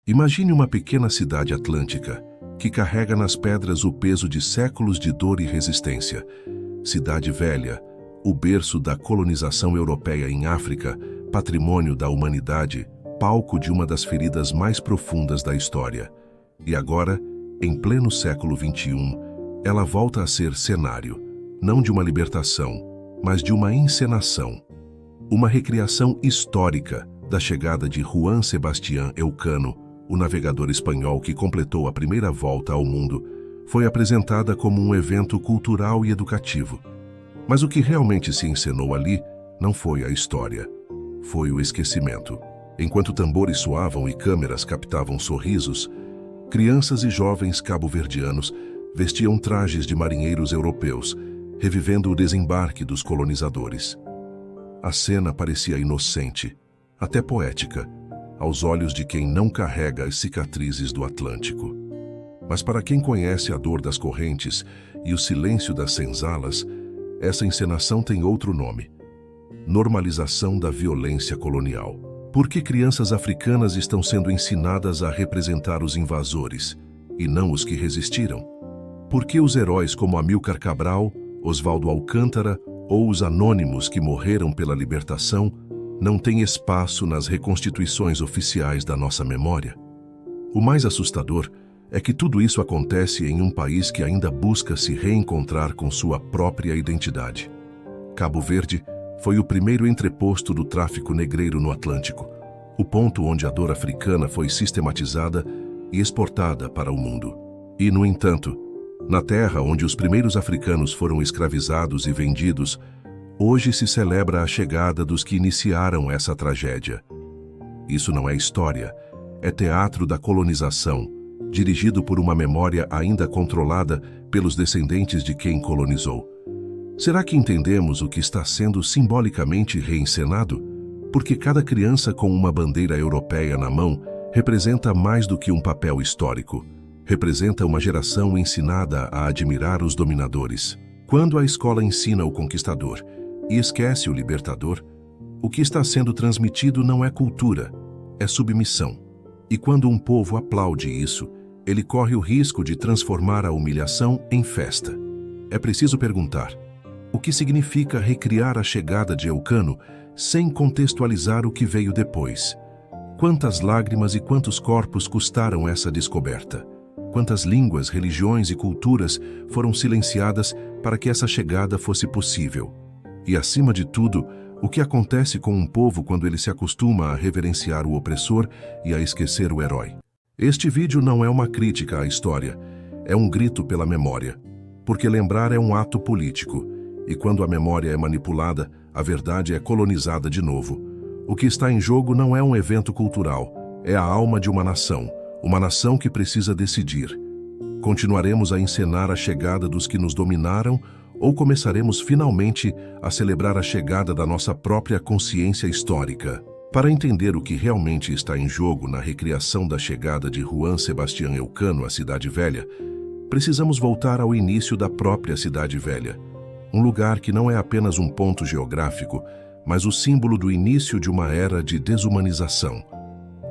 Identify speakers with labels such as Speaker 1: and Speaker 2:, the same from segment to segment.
Speaker 1: Imagine uma pequena cidade atlântica, que carrega nas pedras o peso de séculos de dor e resistência. Cidade Velha, o berço da colonização europeia em África, patrimônio da humanidade, palco de uma das feridas mais profundas da história. E agora, em pleno século XXI, ela volta a ser cenário, não de uma libertação, mas de uma encenação. Uma recriação histórica da chegada de Juan Sebastián Elcano, o navegador espanhol que completou a primeira volta ao mundo, foi apresentada como um evento cultural e educativo. Mas o que realmente se encenou ali não foi a história, foi o esquecimento. Enquanto tambores soavam e câmeras captavam sorrisos, crianças e jovens cabo-verdianos vestiam trajes de marinheiros europeus, revivendo o desembarque dos colonizadores. A cena parecia inocente, até poética, aos olhos de quem não carrega as cicatrizes do Atlântico. Mas para quem conhece a dor das correntes e o silêncio das senzalas, essa encenação tem outro nome: normalização da violência colonial. Por que crianças africanas estão sendo ensinadas a representar os invasores, e não os que resistiram? Por que os heróis como Amílcar Cabral, Osvaldo Alcântara ou os anônimos que morreram pela libertação não têm espaço nas reconstituições oficiais da nossa memória? O mais assustador é que tudo isso acontece em um país que ainda busca se reencontrar com sua própria identidade. Cabo Verde foi o primeiro entreposto do tráfico negreiro no Atlântico, o ponto onde a dor africana foi sistematizada e exportada para o mundo. E, no entanto, na terra onde os primeiros africanos foram escravizados e vendidos, hoje se celebra a chegada dos que iniciaram essa tragédia. Isso não é história, é teatro da colonização, dirigido por uma memória ainda controlada pelos descendentes de quem colonizou. Será que entendemos o que está sendo simbolicamente reencenado? Porque cada criança com uma bandeira europeia na mão representa mais do que um papel histórico. Representa uma geração ensinada a admirar os dominadores. Quando a escola ensina o conquistador e esquece o libertador, o que está sendo transmitido não é cultura, é submissão. E quando um povo aplaude isso, ele corre o risco de transformar a humilhação em festa. É preciso perguntar: o que significa recriar a chegada de Elcano sem contextualizar o que veio depois? Quantas lágrimas e quantos corpos custaram essa descoberta? Quantas línguas, religiões e culturas foram silenciadas para que essa chegada fosse possível? E, acima de tudo, o que acontece com um povo quando ele se acostuma a reverenciar o opressor e a esquecer o herói? Este vídeo não é uma crítica à história, é um grito pela memória. Porque lembrar é um ato político, e quando a memória é manipulada, a verdade é colonizada de novo. O que está em jogo não é um evento cultural, é a alma de uma nação que precisa decidir. Continuaremos a encenar a chegada dos que nos dominaram ou começaremos finalmente a celebrar a chegada da nossa própria consciência histórica? Para entender o que realmente está em jogo na recriação da chegada de Juan Sebastián Elcano à Cidade Velha, precisamos voltar ao início da própria Cidade Velha, um lugar que não é apenas um ponto geográfico, mas o símbolo do início de uma era de desumanização.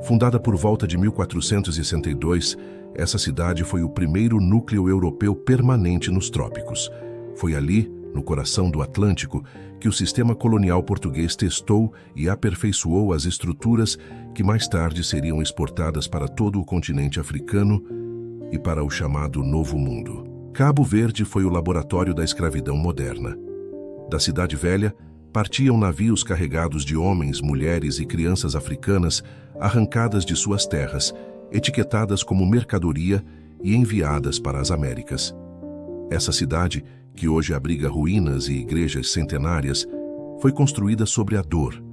Speaker 1: Fundada por volta de 1462, essa cidade foi o primeiro núcleo europeu permanente nos trópicos. Foi ali, no coração do Atlântico, que o sistema colonial português testou e aperfeiçoou as estruturas que mais tarde seriam exportadas para todo o continente africano e para o chamado Novo Mundo. Cabo Verde foi o laboratório da escravidão moderna. Da Cidade Velha, partiam navios carregados de homens, mulheres e crianças africanas arrancadas de suas terras, etiquetadas como mercadoria e enviadas para as Américas. Essa cidade, que hoje abriga ruínas e igrejas centenárias, foi construída sobre a dor.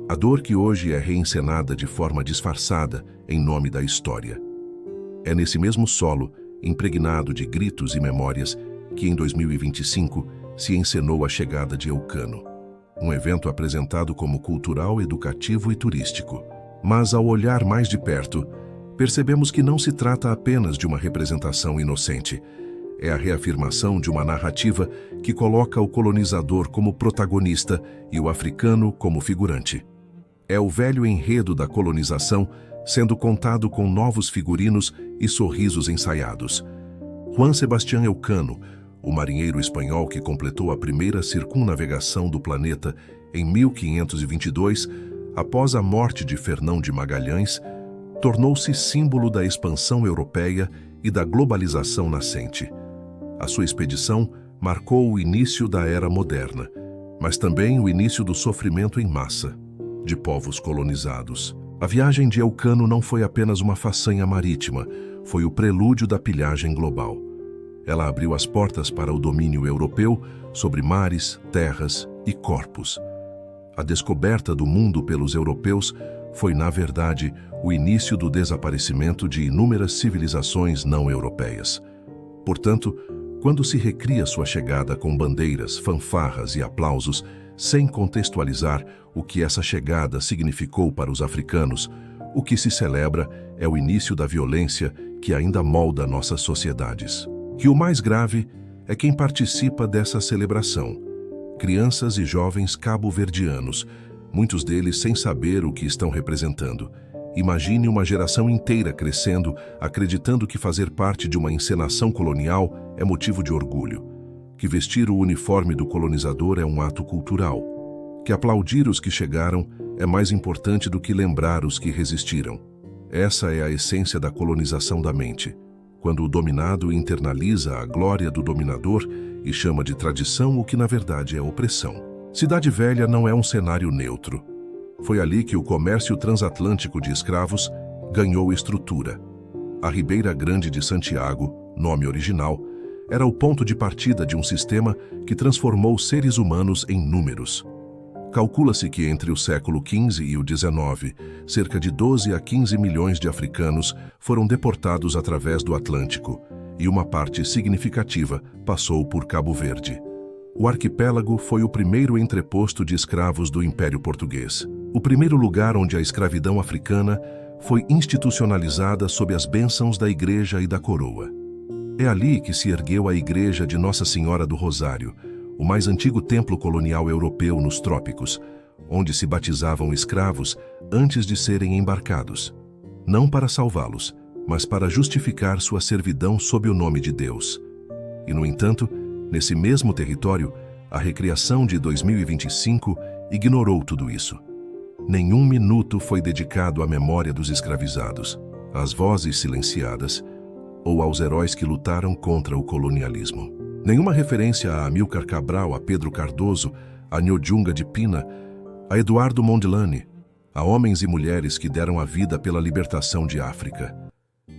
Speaker 1: A dor que hoje é reencenada de forma disfarçada em nome da história. É nesse mesmo solo, impregnado de gritos e memórias, que em 2025 se encenou a chegada de Elcano. Um evento apresentado como cultural, educativo e turístico. Mas ao olhar mais de perto, percebemos que não se trata apenas de uma representação inocente. É a reafirmação de uma narrativa que coloca o colonizador como protagonista e o africano como figurante. É o velho enredo da colonização sendo contado com novos figurinos e sorrisos ensaiados. Juan Sebastián Elcano, o marinheiro espanhol que completou a primeira circunnavegação do planeta em 1522, após a morte de Fernão de Magalhães, tornou-se símbolo da expansão europeia e da globalização nascente. A sua expedição marcou o início da era moderna, mas também o início do sofrimento em massa de povos colonizados. A viagem de Elcano não foi apenas uma façanha marítima, foi o prelúdio da pilhagem global. Ela abriu as portas para o domínio europeu sobre mares, terras e corpos. A descoberta do mundo pelos europeus foi, na verdade, o início do desaparecimento de inúmeras civilizações não europeias. Portanto, quando se recria sua chegada com bandeiras, fanfarras e aplausos, sem contextualizar o que essa chegada significou para os africanos, o que se celebra é o início da violência que ainda molda nossas sociedades. E o mais grave é quem participa dessa celebração: crianças e jovens cabo-verdianos, muitos deles sem saber o que estão representando. Imagine uma geração inteira crescendo, acreditando que fazer parte de uma encenação colonial é motivo de orgulho, que vestir o uniforme do colonizador é um ato cultural, que aplaudir os que chegaram é mais importante do que lembrar os que resistiram. Essa é a essência da colonização da mente, quando o dominado internaliza a glória do dominador e chama de tradição o que na verdade é opressão. Cidade Velha não é um cenário neutro. Foi ali que o comércio transatlântico de escravos ganhou estrutura. A Ribeira Grande de Santiago, nome original, era o ponto de partida de um sistema que transformou seres humanos em números. Calcula-se que entre o século XV e o XIX, cerca de 12 a 15 milhões de africanos foram deportados através do Atlântico, e uma parte significativa passou por Cabo Verde. O arquipélago foi o primeiro entreposto de escravos do Império Português. O primeiro lugar onde a escravidão africana foi institucionalizada sob as bênçãos da Igreja e da Coroa. É ali que se ergueu a Igreja de Nossa Senhora do Rosário, o mais antigo templo colonial europeu nos trópicos, onde se batizavam escravos antes de serem embarcados, não para salvá-los, mas para justificar sua servidão sob o nome de Deus. E, no entanto, nesse mesmo território, a recriação de 2025 ignorou tudo isso. Nenhum minuto foi dedicado à memória dos escravizados, às vozes silenciadas ou aos heróis que lutaram contra o colonialismo. Nenhuma referência a Amílcar Cabral, a Pedro Cardoso, a Njunga de Pina, a Eduardo Mondlane, a homens e mulheres que deram a vida pela libertação de África.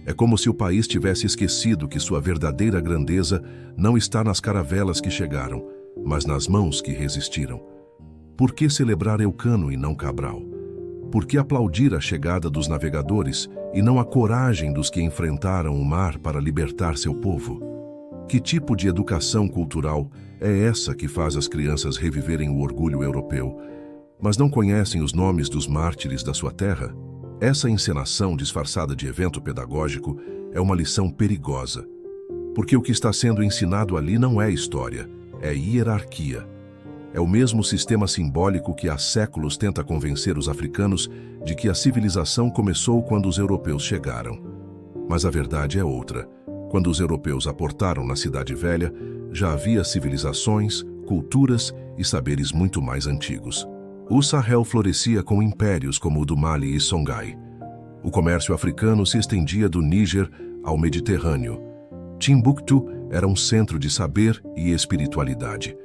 Speaker 1: É como se o país tivesse esquecido que sua verdadeira grandeza não está nas caravelas que chegaram, mas nas mãos que resistiram. Por que celebrar Elcano e não Cabral? Por que aplaudir a chegada dos navegadores e não a coragem dos que enfrentaram o mar para libertar seu povo? Que tipo de educação cultural é essa que faz as crianças reviverem o orgulho europeu, mas não conhecem os nomes dos mártires da sua terra? Essa encenação disfarçada de evento pedagógico é uma lição perigosa, porque o que está sendo ensinado ali não é história, é hierarquia. É o mesmo sistema simbólico que há séculos tenta convencer os africanos de que a civilização começou quando os europeus chegaram. Mas a verdade é outra. Quando os europeus aportaram na Cidade Velha, já havia civilizações, culturas e saberes muito mais antigos. O Sahel florescia com impérios como o do Mali e Songhai. O comércio africano se estendia do Níger ao Mediterrâneo. Timbuktu era um centro de saber e espiritualidade.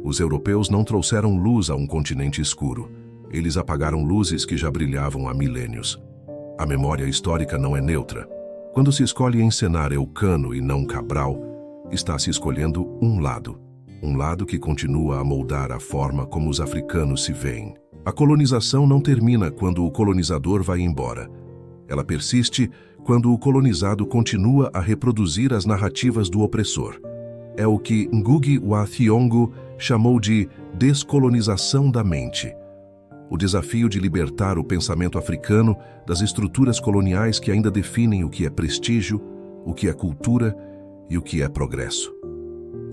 Speaker 1: Os europeus não trouxeram luz a um continente escuro. Eles apagaram luzes que já brilhavam há milênios. A memória histórica não é neutra. Quando se escolhe encenar Elcano e não Cabral, está se escolhendo um lado que continua a moldar a forma como os africanos se veem. A colonização não termina quando o colonizador vai embora. Ela persiste quando o colonizado continua a reproduzir as narrativas do opressor. É o que Ngugi wa Thiong'o chamou de descolonização da mente. O desafio de libertar o pensamento africano das estruturas coloniais que ainda definem o que é prestígio, o que é cultura e o que é progresso.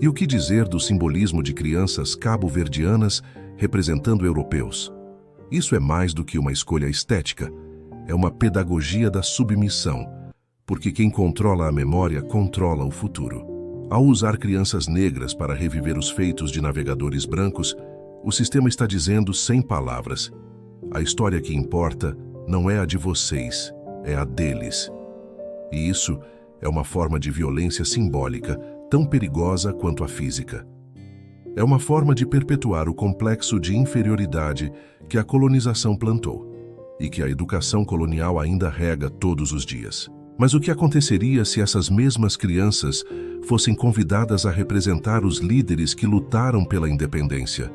Speaker 1: E o que dizer do simbolismo de crianças cabo-verdianas representando europeus? Isso é mais do que uma escolha estética. é uma pedagogia da submissão, porque quem controla a memória controla o futuro. Ao usar crianças negras para reviver os feitos de navegadores brancos, o sistema está dizendo sem palavras: a história que importa não é a de vocês, é a deles. E isso é uma forma de violência simbólica tão perigosa quanto a física. É uma forma de perpetuar o complexo de inferioridade que a colonização plantou e que a educação colonial ainda rega todos os dias. Mas o que aconteceria se essas mesmas crianças fossem convidadas a representar os líderes que lutaram pela independência?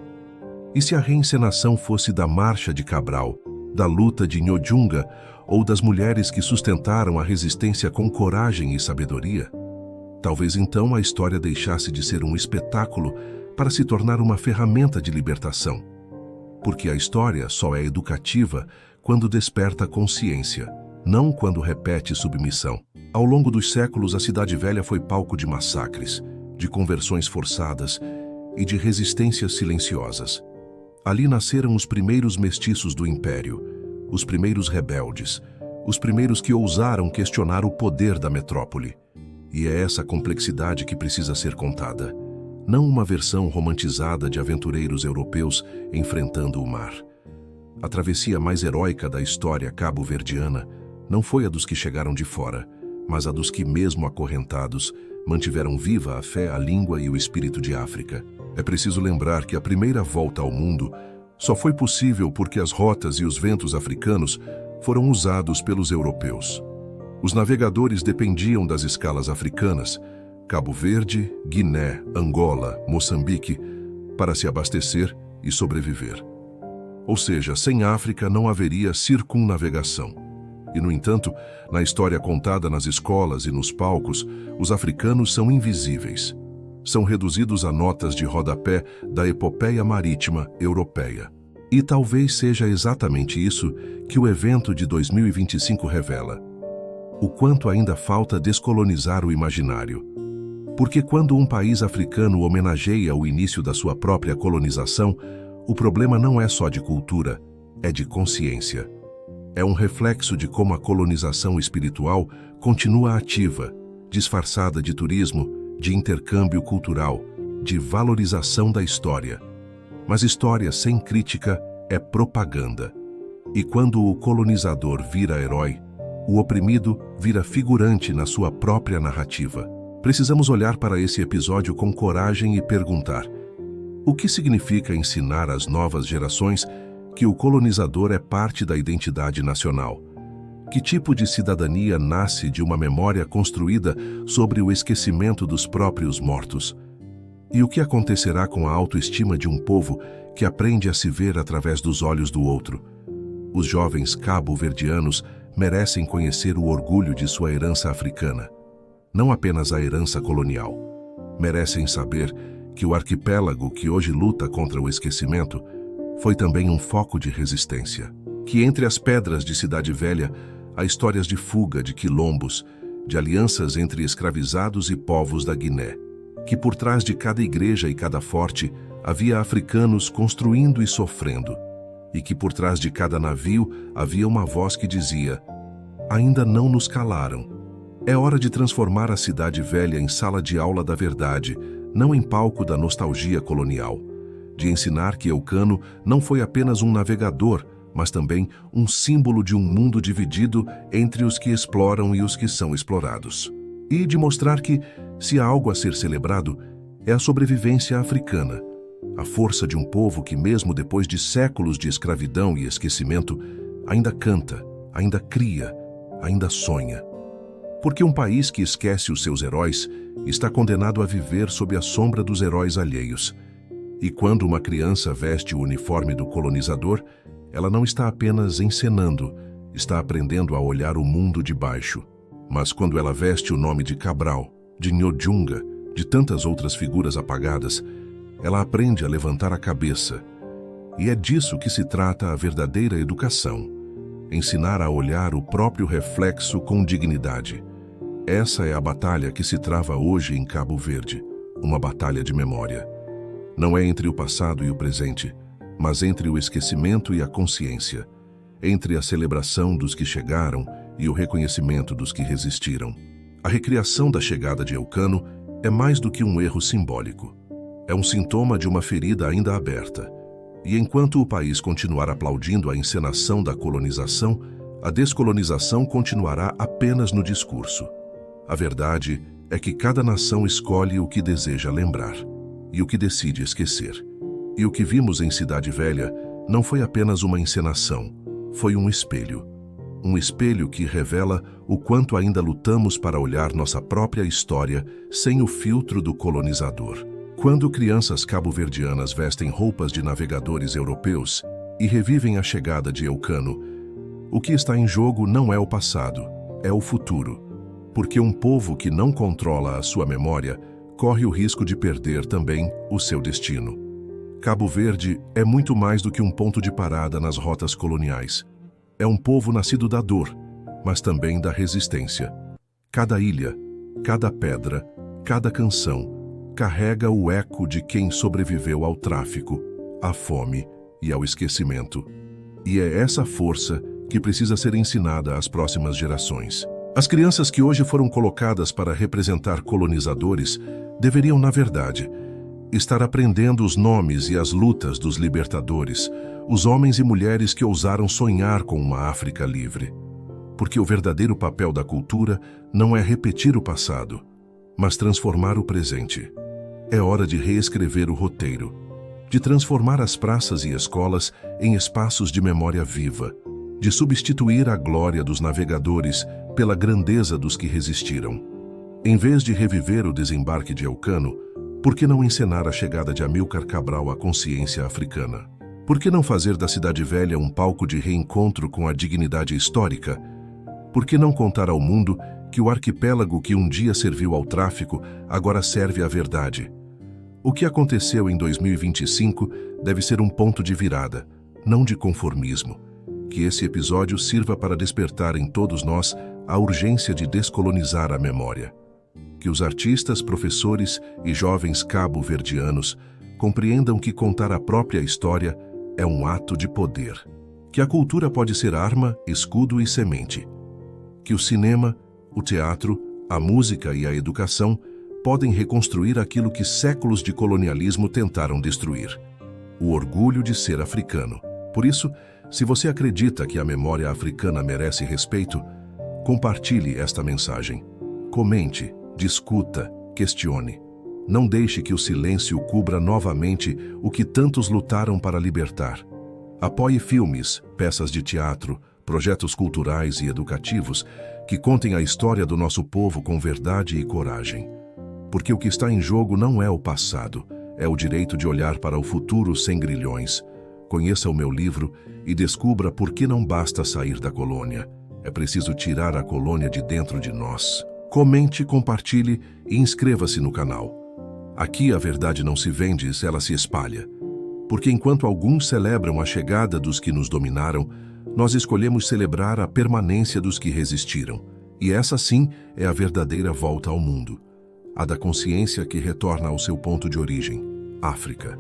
Speaker 1: E se a reencenação fosse da Marcha de Cabral, da luta de Njojunga ou das mulheres que sustentaram a resistência com coragem e sabedoria? Talvez então a história deixasse de ser um espetáculo para se tornar uma ferramenta de libertação. Porque a história só é educativa quando desperta consciência, não quando repete submissão. Ao longo dos séculos, a Cidade Velha foi palco de massacres, de conversões forçadas e de resistências silenciosas. Ali nasceram os primeiros mestiços do Império, os primeiros rebeldes, os primeiros que ousaram questionar o poder da metrópole. E é essa complexidade que precisa ser contada, não uma versão romantizada de aventureiros europeus enfrentando o mar. A travessia mais heróica da história cabo-verdiana não foi a dos que chegaram de fora, mas a dos que, mesmo acorrentados, mantiveram viva a fé, a língua e o espírito de África. É preciso lembrar que a primeira volta ao mundo só foi possível porque as rotas e os ventos africanos foram usados pelos europeus. Os navegadores dependiam das escalas africanas, Cabo Verde, Guiné, Angola, Moçambique, para se abastecer e sobreviver. Ou seja, sem África não haveria circunnavegação. E, no entanto, na história contada nas escolas e nos palcos, os africanos são invisíveis. São reduzidos a notas de rodapé da epopeia marítima europeia. E talvez seja exatamente isso que o evento de 2025 revela. O quanto ainda falta descolonizar o imaginário. Porque quando um país africano homenageia o início da sua própria colonização, o problema não é só de cultura, é de consciência. É um reflexo de como a colonização espiritual continua ativa, disfarçada de turismo, de intercâmbio cultural, de valorização da história. Mas história sem crítica é propaganda. E quando o colonizador vira herói, o oprimido vira figurante na sua própria narrativa. Precisamos olhar para esse episódio com coragem e perguntar: o que significa ensinar às novas gerações que o colonizador é parte da identidade nacional? Que tipo de cidadania nasce de uma memória construída sobre o esquecimento dos próprios mortos? E o que acontecerá com a autoestima de um povo que aprende a se ver através dos olhos do outro? Os jovens cabo-verdianos merecem conhecer o orgulho de sua herança africana, não apenas a herança colonial. Merecem saber que o arquipélago que hoje luta contra o esquecimento foi também um foco de resistência. Que entre as pedras de Cidade Velha há histórias de fuga, de quilombos, de alianças entre escravizados e povos da Guiné. Que por trás de cada igreja e cada forte havia africanos construindo e sofrendo. E que por trás de cada navio havia uma voz que dizia: ainda não nos calaram. É hora de transformar a Cidade Velha em sala de aula da verdade, não em palco da nostalgia colonial. De ensinar que Elcano não foi apenas um navegador, mas também um símbolo de um mundo dividido entre os que exploram e os que são explorados. E de mostrar que, se há algo a ser celebrado, é a sobrevivência africana, a força de um povo que, mesmo depois de séculos de escravidão e esquecimento, ainda canta, ainda cria, ainda sonha. Porque um país que esquece os seus heróis está condenado a viver sob a sombra dos heróis alheios. E quando uma criança veste o uniforme do colonizador, ela não está apenas encenando, está aprendendo a olhar o mundo de baixo. Mas quando ela veste o nome de Cabral, de Njojunga, de tantas outras figuras apagadas, ela aprende a levantar a cabeça. E é disso que se trata a verdadeira educação. Ensinar a olhar o próprio reflexo com dignidade. Essa é a batalha que se trava hoje em Cabo Verde, uma batalha de memória. Não é entre o passado e o presente, mas entre o esquecimento e a consciência. entre a celebração dos que chegaram e o reconhecimento dos que resistiram. A recriação da chegada de Elcano é mais do que um erro simbólico. É um sintoma de uma ferida ainda aberta. E enquanto o país continuar aplaudindo a encenação da colonização, a descolonização continuará apenas no discurso. A verdade é que cada nação escolhe o que deseja lembrar e o que decide esquecer. E o que vimos em Cidade Velha não foi apenas uma encenação, foi um espelho. Um espelho que revela o quanto ainda lutamos para olhar nossa própria história sem o filtro do colonizador. Quando crianças cabo-verdianas vestem roupas de navegadores europeus e revivem a chegada de Elcano, o que está em jogo não é o passado, é o futuro. Porque um povo que não controla a sua memória corre o risco de perder também o seu destino. Cabo Verde é muito mais do que um ponto de parada nas rotas coloniais. É um povo nascido da dor, mas também da resistência. Cada ilha, cada pedra, cada canção carrega o eco de quem sobreviveu ao tráfico, à fome e ao esquecimento. E é essa força que precisa ser ensinada às próximas gerações. As crianças que hoje foram colocadas para representar colonizadores deveriam, na verdade, estar aprendendo os nomes e as lutas dos libertadores, os homens e mulheres que ousaram sonhar com uma África livre. Porque o verdadeiro papel da cultura não é repetir o passado, mas transformar o presente. É hora de reescrever o roteiro, de transformar as praças e escolas em espaços de memória viva, de substituir a glória dos navegadores pela grandeza dos que resistiram. Em vez de reviver o desembarque de Elcano, por que não encenar a chegada de Amílcar Cabral à consciência africana? Por que não fazer da Cidade Velha um palco de reencontro com a dignidade histórica? Por que não contar ao mundo que o arquipélago que um dia serviu ao tráfico agora serve à verdade? O que aconteceu em 2025 deve ser um ponto de virada, não de conformismo. Que esse episódio sirva para despertar em todos nós a urgência de descolonizar a memória. Que os artistas, professores e jovens cabo-verdianos compreendam que contar a própria história é um ato de poder. Que a cultura pode ser arma, escudo e semente. Que o cinema, o teatro, a música e a educação podem reconstruir aquilo que séculos de colonialismo tentaram destruir: o orgulho de ser africano. Por isso, se você acredita que a memória africana merece respeito, compartilhe esta mensagem. Comente, discuta, questione. Não deixe que o silêncio cubra novamente o que tantos lutaram para libertar. Apoie filmes, peças de teatro, projetos culturais e educativos que contem a história do nosso povo com verdade e coragem. Porque o que está em jogo não é o passado, é o direito de olhar para o futuro sem grilhões. Conheça o meu livro e descubra por que não basta sair da colônia. É preciso tirar a colônia de dentro de nós. Comente, compartilhe e inscreva-se no canal. Aqui a verdade não se vende, ela se espalha. Porque enquanto alguns celebram a chegada dos que nos dominaram, nós escolhemos celebrar a permanência dos que resistiram. E essa sim é a verdadeira volta ao mundo. A da consciência que retorna ao seu ponto de origem, África.